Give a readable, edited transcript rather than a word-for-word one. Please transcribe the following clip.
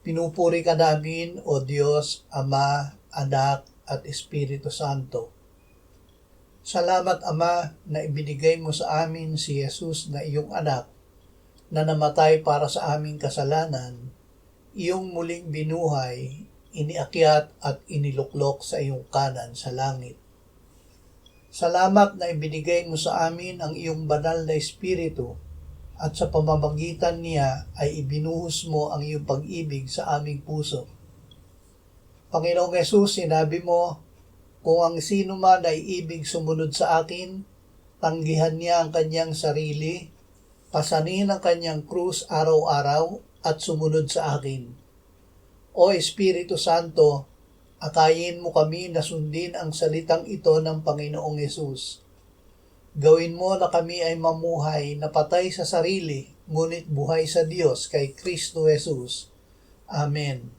Pinupuri ka namin, O Diyos, Ama, Anak, at Espiritu Santo. Salamat, Ama, na ibinigay mo sa amin si Jesus na iyong anak, na namatay para sa aming kasalanan, iyong muling binuhay, iniakyat at iniluklok sa iyong kanan sa langit. Salamat na ibinigay mo sa amin ang iyong banal na Espiritu, at sa pamamagitan niya ay ibinuhos mo ang iyong pag-ibig sa aming puso. Panginoong Hesus, sinabi mo, kung ang sino man ay ibig sumunod sa akin, tanggihan niya ang kanyang sarili, pasanin ang kanyang krus araw-araw at sumunod sa akin. O Espiritu Santo, akayin mo kami na sundin ang salitang ito ng Panginoong Hesus. Gawin mo na kami ay mamuhay na patay sa sarili, ngunit buhay sa Diyos kay Kristo Jesus. Amen.